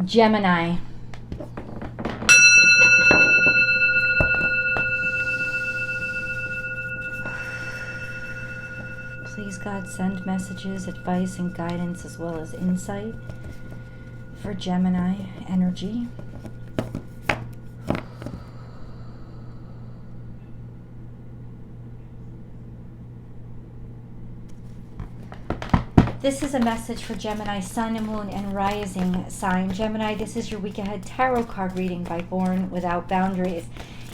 Gemini. Please, God, send messages, advice, and guidance as well as insight for Gemini energy. This is a message for Gemini, Sun, Moon, and Rising sign. Gemini, this is your week ahead tarot card reading by Born Without Boundaries.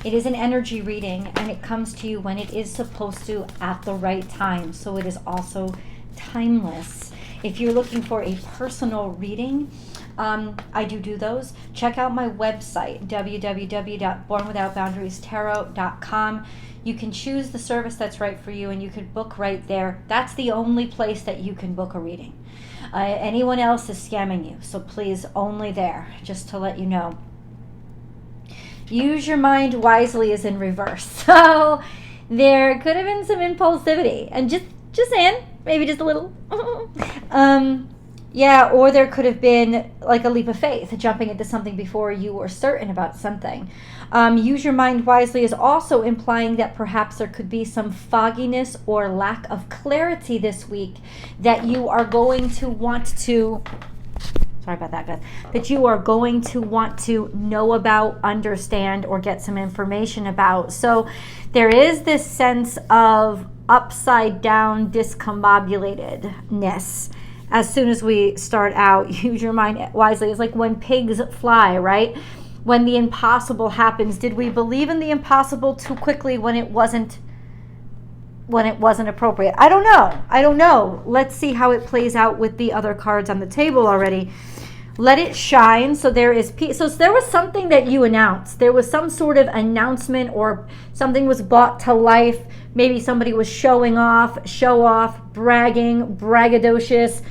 It is an energy reading, and it comes to you when it is supposed to at the right time. So it is also timeless. If you're looking for a personal reading, I do those. Check out my website, www.bornwithoutboundariestarot.com. You can choose the service that's right for you, and you can book right there. That's the only place that you can book a reading. Anyone else is scamming you, so please, only there, just to let you know. Use your mind wisely is in reverse. So there could have been some impulsivity, and just saying, maybe just a little. Yeah, or there could have been like a leap of faith, jumping into something before you were certain about something. Use your mind wisely is also implying that perhaps there could be some fogginess or lack of clarity this week that you are going to want to, sorry about that, guys, that you are going to want to know about, understand, or get some information about. So there is this sense of upside down discombobulatedness. As soon as we start out, use your mind wisely. It's like when pigs fly, right? When the impossible happens, did we believe in the impossible too quickly when it wasn't appropriate? I don't know. Let's see how it plays out with the other cards on the table already. Let it shine. So there is peace. So there was something that you announced. There was some sort of announcement, or something was brought to life. Maybe somebody was show off, bragging, braggadocious.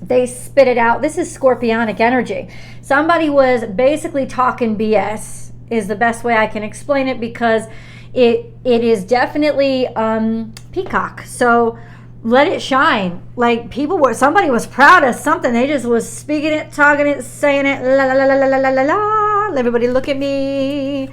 They spit it out. This is scorpionic energy. Somebody was basically talking BS is the best way I can explain it, because it is definitely peacock. So let it shine. Like somebody was proud of something. They just was speaking it, talking it, saying it, la la la la la la la la. Everybody look at me,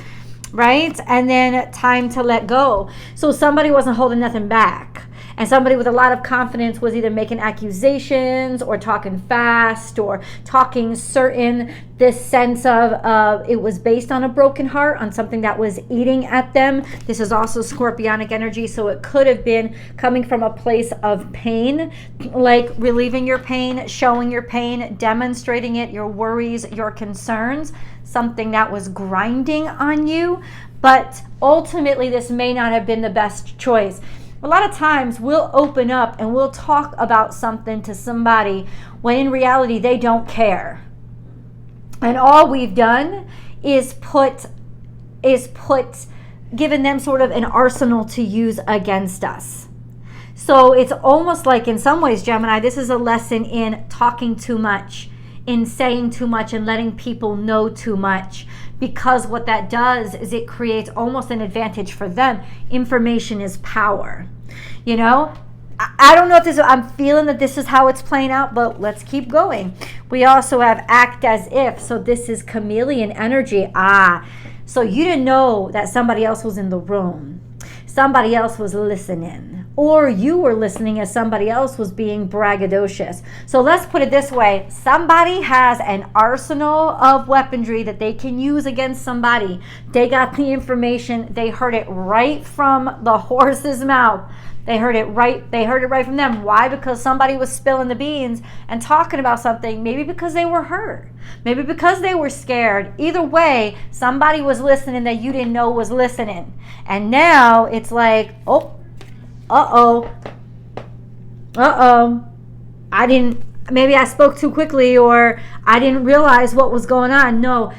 right? And then time to let go. So somebody wasn't holding nothing back. And somebody with a lot of confidence was either making accusations or talking fast or talking certain, this sense of it was based on a broken heart, on something that was eating at them. This is also scorpionic energy, so it could have been coming from a place of pain, like relieving your pain, showing your pain, demonstrating it, your worries, your concerns, something that was grinding on you. But ultimately, this may not have been the best choice. A lot of times we'll open up and we'll talk about something to somebody when in reality they don't care. And all we've done is given them sort of an arsenal to use against us. So it's almost like, in some ways, Gemini, this is a lesson in talking too much, in saying too much, and letting people know too much. Because what that does is it creates almost an advantage for them. Information is power. You know, I don't know if I'm feeling that this is how it's playing out, but let's keep going. We also have act as if. So this is chameleon energy. So you didn't know that somebody else was in the room. Somebody else was listening. Or you were listening as somebody else was being braggadocious. So let's put it this way. Somebody has an arsenal of weaponry that they can use against somebody. They got the information. They heard it right from the horse's mouth. They heard it right from them. Why? Because somebody was spilling the beans and talking about something. Maybe because they were hurt. Maybe because they were scared. Either way, somebody was listening that you didn't know was listening. And now it's like, maybe I spoke too quickly, or I didn't realize what was going on. No,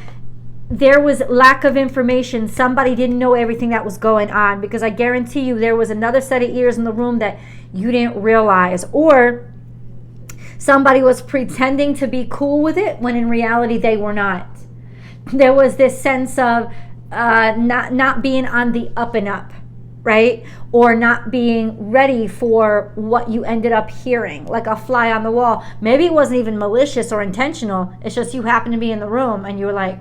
there was lack of information. Somebody didn't know everything that was going on, because I guarantee you there was another set of ears in the room that you didn't realize. Or somebody was pretending to be cool with it when in reality they were not. There was this sense of not being on the up and up. right? Or not being ready for what you ended up hearing, like a fly on the wall. Maybe it wasn't even malicious or intentional. It's just you happened to be in the room and you were like,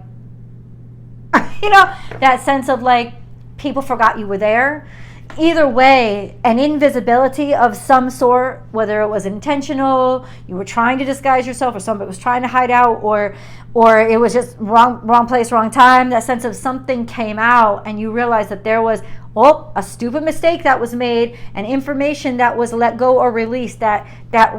that sense of like people forgot you were there. Either way, an invisibility of some sort, whether it was intentional, you were trying to disguise yourself, or somebody was trying to hide out, or it was just wrong place, wrong time. That sense of something came out and you realized that there was a stupid mistake that was made, and information that was let go or released that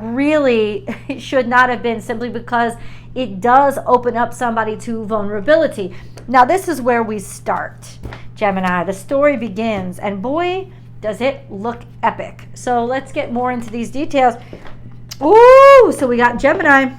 really should not have been, simply because it does open up somebody to vulnerability. Now, this is where we start, Gemini. The story begins, and boy, does it look epic. So let's get more into these details. Ooh, so we got Gemini.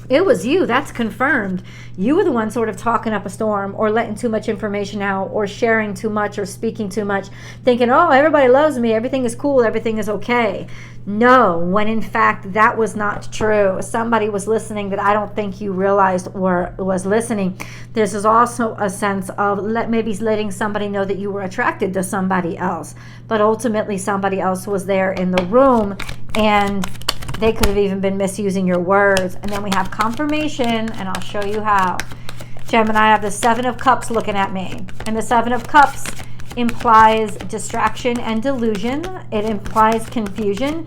It was you. That's confirmed. You were the one sort of talking up a storm, or letting too much information out, or sharing too much, or speaking too much, thinking, oh, everybody loves me, everything is cool, everything is okay. No, when in fact that was not true. Somebody was listening that I don't think you realized or was listening. This is also a sense of maybe letting somebody know that you were attracted to somebody else, but ultimately somebody else was there in the room, and they could have even been misusing your words. And then we have confirmation, and I'll show you how. Gemini, I have the Seven of Cups looking at me. And the Seven of Cups implies distraction and delusion. It implies confusion.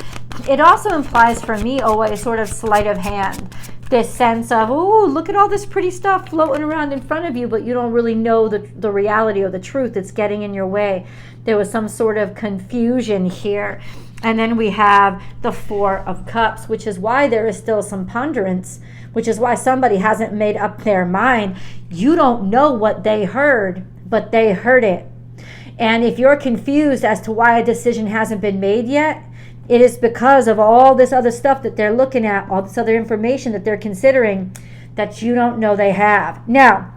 It also implies, for me, always sort of sleight of hand. This sense of, oh, look at all this pretty stuff floating around in front of you, but you don't really know the reality or the truth. It's getting in your way. There was some sort of confusion here. And then we have the Four of Cups, which is why there is still some ponderance, which is why somebody hasn't made up their mind. You don't know what they heard, but they heard it. And if you're confused as to why a decision hasn't been made yet, it is because of all this other stuff that they're looking at, all this other information that they're considering that you don't know they have. Now,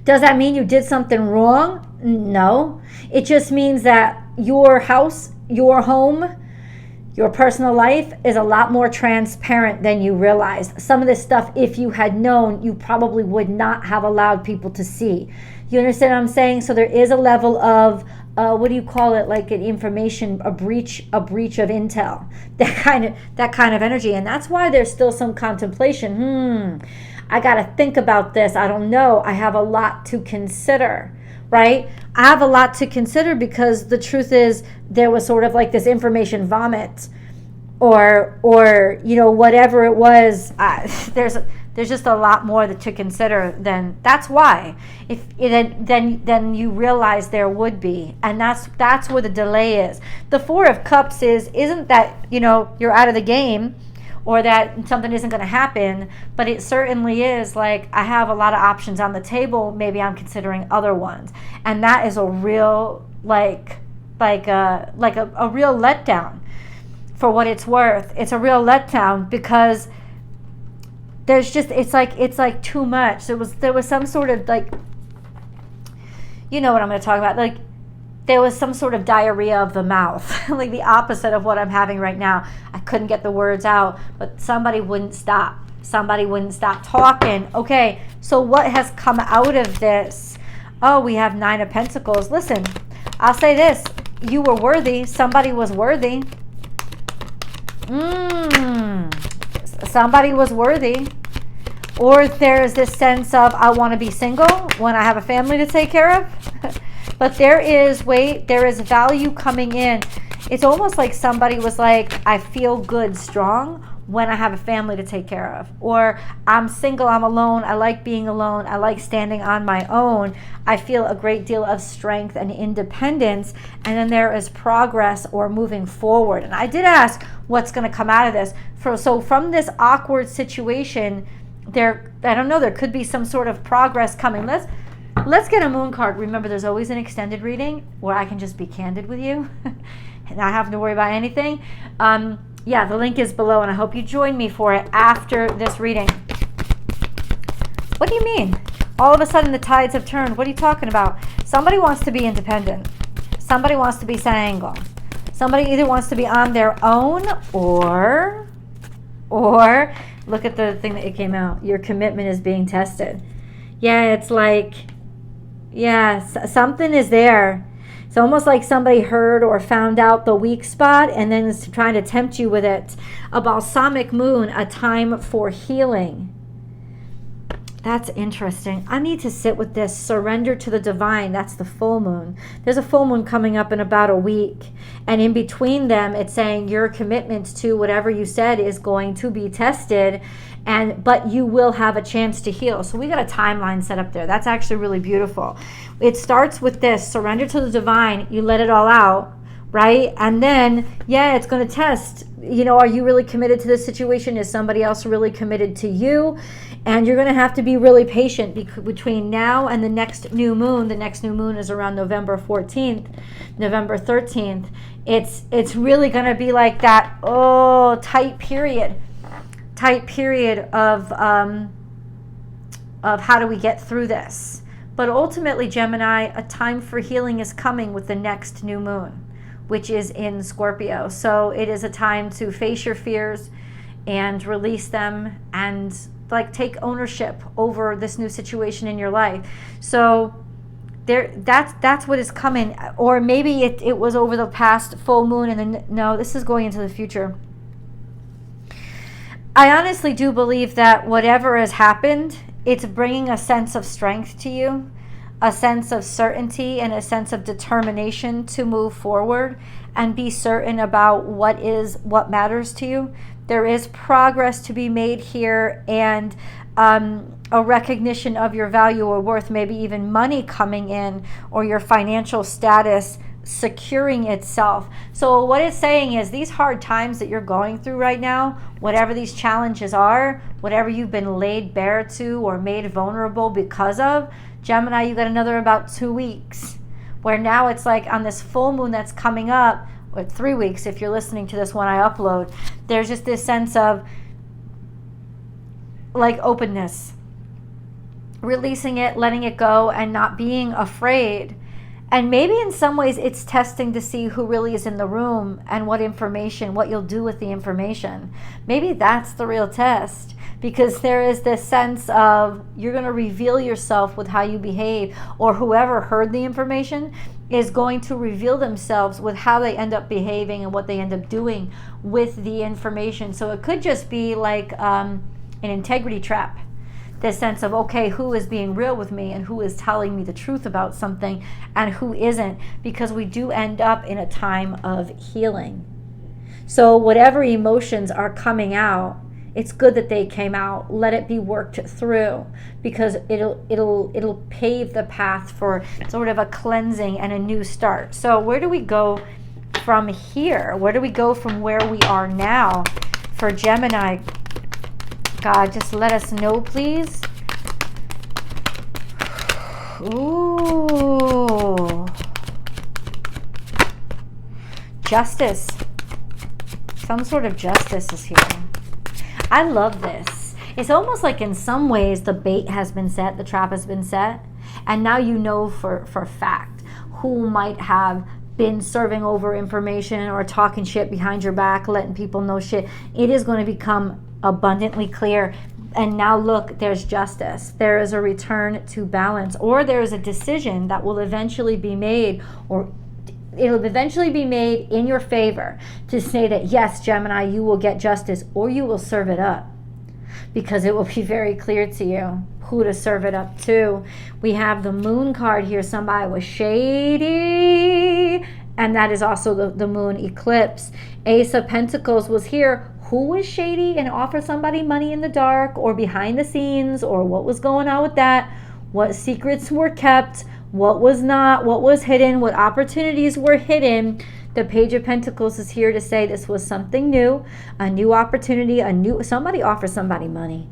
does that mean you did something wrong? No. It just means that your house, your home, your personal life is a lot more transparent than you realize. Some of this stuff, if you had known, you probably would not have allowed people to see. You understand what I'm saying? So there is a level of, what do you call it? Like an information, a breach of intel, that kind of energy. And that's why there's still some contemplation. I got to think about this. I don't know. I have a lot to consider. Right? I have a lot to consider, because the truth is there was sort of like this information vomit, or whatever it was. There's just a lot more to consider. That's why then you realize there would be, and that's where the delay is. The Four of Cups isn't that you're out of the game, or that something isn't going to happen, but it certainly is like, I have a lot of options on the table. Maybe I'm considering other ones, and that is a real like a real letdown. For what it's worth, it's a real letdown, because there's just it's like too much. There was some sort of like, you know what I'm going to talk about, like there was some sort of diarrhea of the mouth, like the opposite of what I'm having right now. I couldn't get the words out, but somebody wouldn't stop. Somebody wouldn't stop talking. Okay, so what has come out of this? Oh, we have Nine of Pentacles. Listen, I'll say this. You were worthy. Somebody was worthy. Somebody was worthy. Or there's this sense of, I want to be single when I have a family to take care of. But there is value coming in. It's almost like somebody was like, I feel good, strong when I have a family to take care of. Or I'm single, I'm alone, I like being alone, I like standing on my own. I feel a great deal of strength and independence. And then there is progress or moving forward. And I did ask what's going to come out of this. So from this awkward situation, there could be some sort of progress coming. Let's get a moon card. Remember, there's always an extended reading where I can just be candid with you and not have to worry about anything. The link is below, and I hope you join me for it after this reading. What do you mean? All of a sudden the tides have turned. What are you talking about? Somebody wants to be independent. Somebody wants to be single. Somebody either wants to be on their own, or look at the thing that it came out. Your commitment is being tested. Yeah, it's like, something is there. almost like somebody heard or found out the weak spot and then is trying to tempt you with it. A balsamic moon, a time for healing. That's interesting. I need to sit with this. Surrender to the divine. That's the full moon. There's a full moon coming up in about a week. And in between them, it's saying your commitment to whatever you said is going to be tested. But you will have a chance to heal. So we got a timeline set up there. That's actually really beautiful. It starts with this. Surrender to the divine. You let it all out. Right? And then, it's going to test, are you really committed to this situation? Is somebody else really committed to you? And you're going to have to be really patient between now and the next new moon. The next new moon is around November 14th, November 13th. It's really going to be like that, tight period of how do we get through this? But ultimately, Gemini, a time for healing is coming with the next new moon, which is in Scorpio. So it is a time to face your fears and release them and take ownership over this new situation in your life. So that's what is coming. Or maybe it was over the past full moon, and then no, this is going into the future. I honestly do believe that whatever has happened, it's bringing a sense of strength to you, a sense of certainty and a sense of determination to move forward and be certain about what matters to you. There is progress to be made here, and a recognition of your value or worth, maybe even money coming in, or your financial status securing itself. So what it's saying is these hard times that you're going through right now, whatever these challenges are, whatever you've been laid bare to or made vulnerable because of, Gemini, you got another about 2 weeks, where now it's like on this full moon that's coming up, or 3 weeks if you're listening to this when I upload, there's just this sense of openness, releasing it, letting it go, and not being afraid. And maybe in some ways it's testing to see who really is in the room and what you'll do with the information. Maybe that's the real test, because there is this sense of you're going to reveal yourself with how you behave, or whoever heard the information is going to reveal themselves with how they end up behaving and what they end up doing with the information. So it could just be like an integrity trap. This sense of, okay, who is being real with me and who is telling me the truth about something and who isn't, because we do end up in a time of healing. So whatever emotions are coming out, it's good that they came out. Let it be worked through, because it'll pave the path for sort of a cleansing and a new start. So where do we go from here? Where do we go from where we are now for Gemini? God, just let us know, please. Ooh. Justice. Some sort of justice is here. I love this. It's almost like in some ways the bait has been set, the trap has been set, and now you know for fact who might have been serving over information or talking shit behind your back, letting people know shit. It is going to become abundantly clear. And now look, there's justice. There is a return to balance, or there is a decision that will eventually be made, or it'll eventually be made in your favor to say that, yes, Gemini, you will get justice, or you will serve it up, because it will be very clear to you who to serve it up to. We have the moon card here. Somebody was shady, and that is also the moon eclipse. Ace of Pentacles was here. Who was shady and offered somebody money in the dark or behind the scenes, or what was going on with that? What secrets were kept? What was not? What was hidden? What opportunities were hidden? The Page of Pentacles is here to say this was something new, a new opportunity, somebody offered somebody money.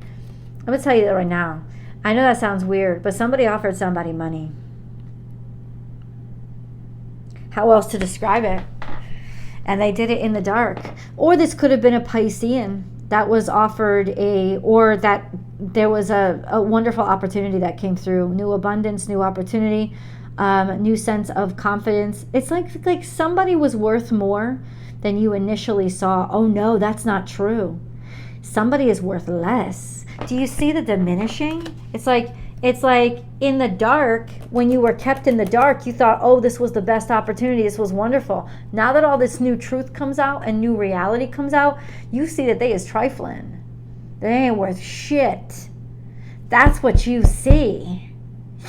I'm going to tell you that right now. I know that sounds weird, but somebody offered somebody money. How else to describe it? And they did it in the dark. Or this could have been a Piscean that was offered or that there was a wonderful opportunity that came through. New abundance, new opportunity, new sense of confidence. It's like somebody was worth more than you initially saw. Oh no, that's not true. Somebody is worth less. Do you see the diminishing? It's like It's like in the dark, when you were kept in the dark, you thought, oh, this was the best opportunity. This was wonderful. Now that all this new truth comes out and new reality comes out, you see that they is trifling. They ain't worth shit. That's what you see.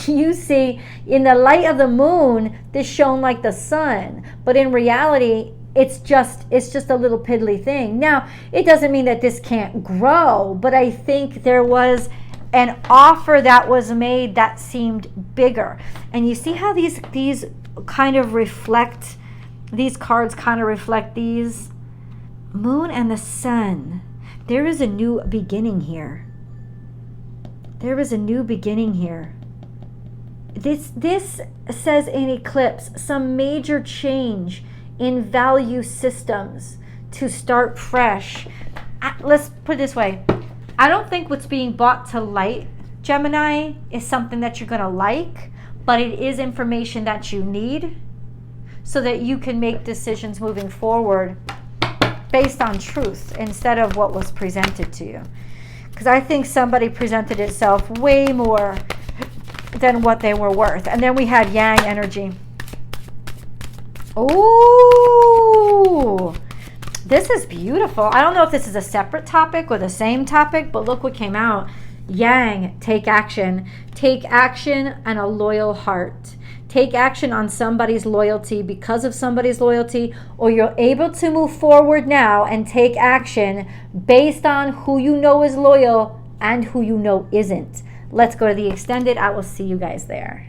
You see, in the light of the moon, this shone like the sun. But in reality, it's just a little piddly thing. Now, it doesn't mean that this can't grow, but I think there was an offer that was made that seemed bigger. And you see how these kind of reflect, these cards kind of reflect these? Moon and the sun. There is a new beginning here. There is a new beginning here. This says in eclipse, some major change in value systems to start fresh. Let's put it this way. I don't think what's being brought to light, Gemini, is something that you're going to like, but it is information that you need so that you can make decisions moving forward based on truth instead of what was presented to you. Because I think somebody presented itself way more than what they were worth. And then we had Yang energy. Ooh, this is beautiful. I don't know if this is a separate topic or the same topic, but look what came out. Yang, take action. Take action and a loyal heart. Take action on somebody's loyalty because of somebody's loyalty, or you're able to move forward now and take action based on who you know is loyal and who you know isn't. Let's go to the extended. I will see you guys there.